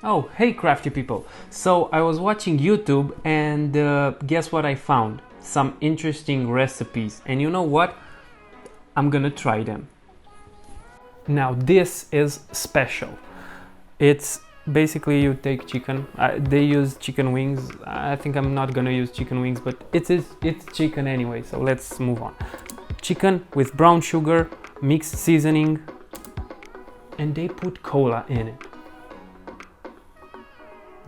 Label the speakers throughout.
Speaker 1: Oh, hey crafty people! So I was watching YouTube and guess what I found? Some interesting recipes, and you know what? I'm gonna try them. Now this is special. It's basically you take chicken. They use chicken wings. I think I'm not gonna use chicken wings, but it's chicken anyway. So let's move on. Chicken with brown sugar, mixed seasoning, and they put cola in it.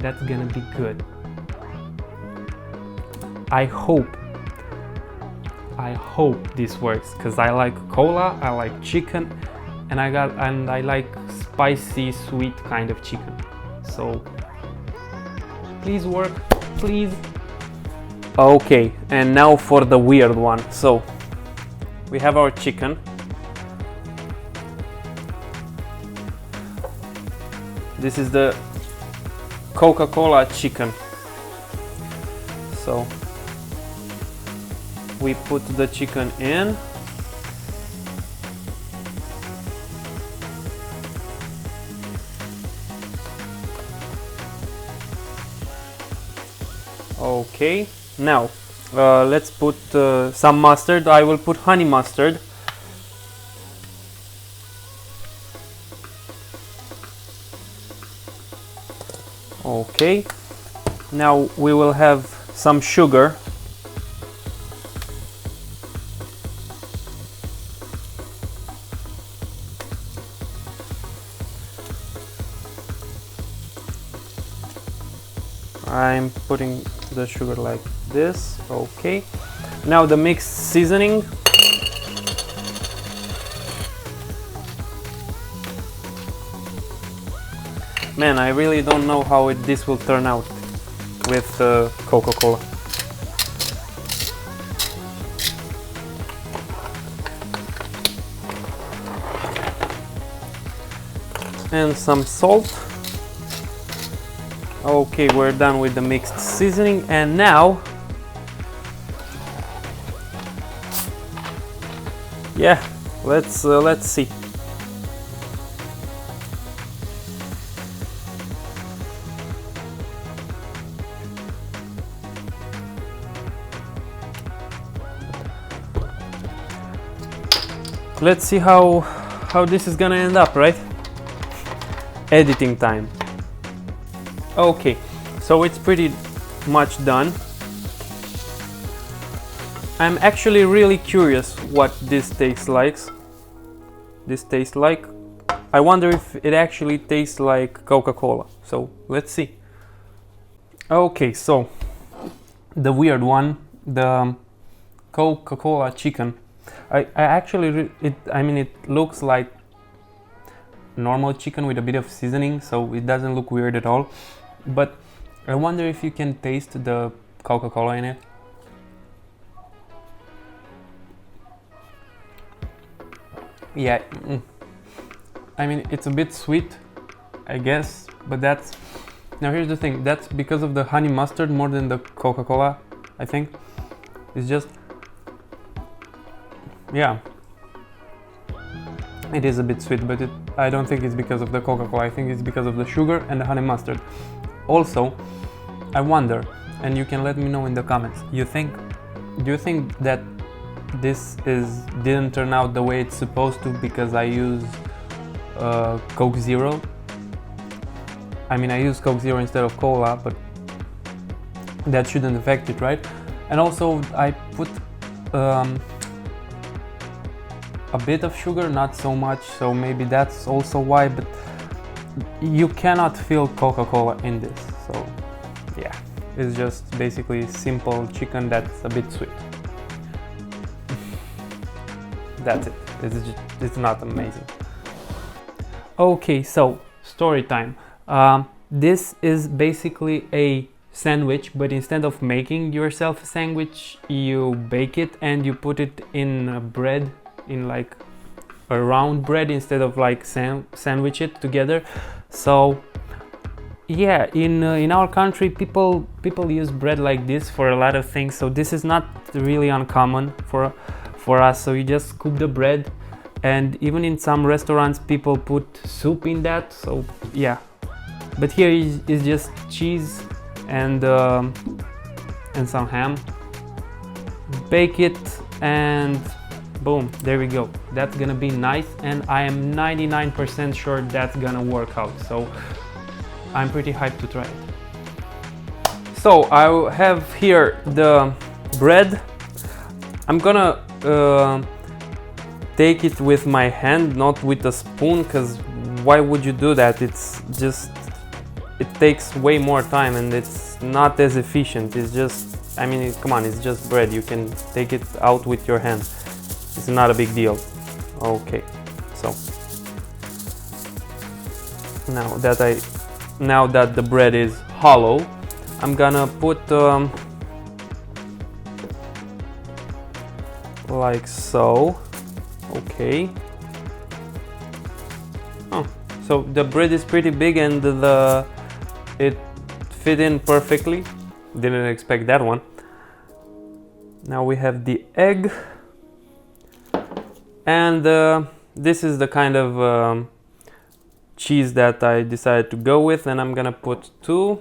Speaker 1: That's gonna be good. I hope this works because I like cola, I like chicken, and I like spicy sweet kind of chicken. So please work, please. Okay, and now for the weird one. So we have our chicken. This is the Coca-Cola chicken. So we put the chicken in. Okay, now let's put some mustard. I will put honey mustard. Okay, now we will have some sugar. I'm putting the sugar like this. Okay, now the mixed seasoning. Man, I really don't know how this will turn out with Coca-Cola. And some salt. Okay, we're done with the mixed seasoning, and now, yeah, let's see. Let's see how this is gonna end up, right? Editing time. Okay, so it's pretty much done. I'm actually really curious what this tastes like. I wonder if it actually tastes like Coca-Cola. So let's see. Okay, so the weird one, the Coca-Cola chicken. I actually it looks like normal chicken with a bit of seasoning, so it doesn't look weird at all. But I wonder if you can taste the Coca-Cola in it. Yeah, I mean, it's a bit sweet, I guess, but now here's the thing, that's because of the honey mustard more than the Coca-Cola, I think. It's just, yeah, it is a bit sweet, but I don't think it's because of the Coca-Cola. I think it's because of the sugar and the honey mustard. Also, I wonder, and you can let me know in the comments, do you think that this didn't turn out the way it's supposed to because I use Coke Zero? I mean, I use Coke Zero instead of cola, but that shouldn't affect it, right? And also I put a bit of sugar, not so much, so maybe that's also why, but you cannot feel Coca-Cola in this. So yeah, it's just basically simple chicken that's a bit sweet. That's it. It's not amazing. Okay, so story time. This is basically a sandwich, but instead of making yourself a sandwich, you bake it and you put it in bread, in like a round bread, instead of like sandwich it together. So yeah, in our country, people use bread like this for a lot of things. So this is not really uncommon for us. So you just scoop the bread, and even in some restaurants, people put soup in that. So yeah, but here is just cheese and some ham. Bake it and boom, there we go. That's gonna be nice, and I am 99% sure that's gonna work out, so I'm pretty hyped to try it. So I have here the bread. I'm gonna take it with my hand, not with a spoon, because why would you do that? It's just, it takes way more time and it's not as efficient. It's just, I mean, come on, it's just bread. You can take it out with your hand. It's not a big deal. Okay, so now that the bread is hollow, I'm gonna put like so. Okay. Oh, so the bread is pretty big and it fit in perfectly. Didn't expect that one. Now we have the egg, and this is the kind of cheese that I decided to go with, and I'm gonna put 2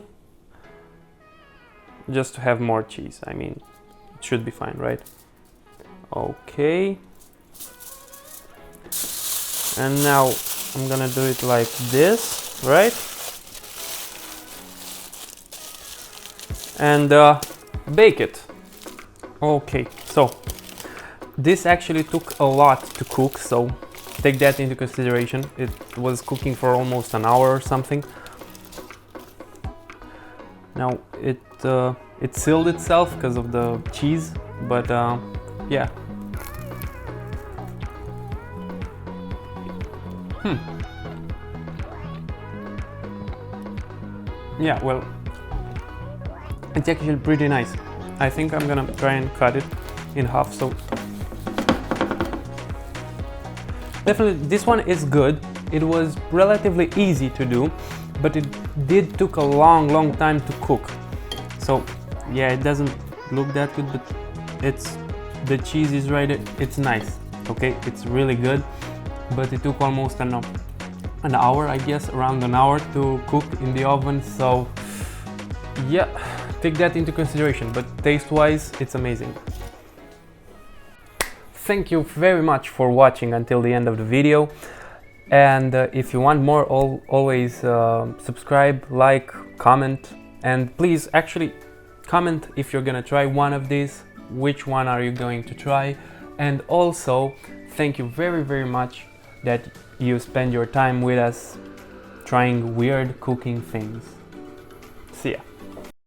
Speaker 1: just to have more cheese. I mean, it should be fine, right? Okay. And now I'm gonna do it like this, right? And bake it. Okay, so this actually took a lot to cook, so take that into consideration. It was cooking for almost an hour or something. Now it sealed itself because of the cheese, but yeah. Yeah, well, it's actually pretty nice. I think I'm gonna try and cut it in half, so definitely this one is good. It was relatively easy to do, but it did took a long time to cook. So yeah, it doesn't look that good, but the cheese is right, it's nice. Okay, it's really good, but it took almost an hour, I guess, around an hour to cook in the oven. So yeah, take that into consideration, but taste-wise, it's amazing. Thank you very much for watching until the end of the video, and if you want more, always subscribe, like, comment, and please actually comment if you're gonna try one of these, which one are you going to try, and also thank you very much that you spend your time with us trying weird cooking things. See ya.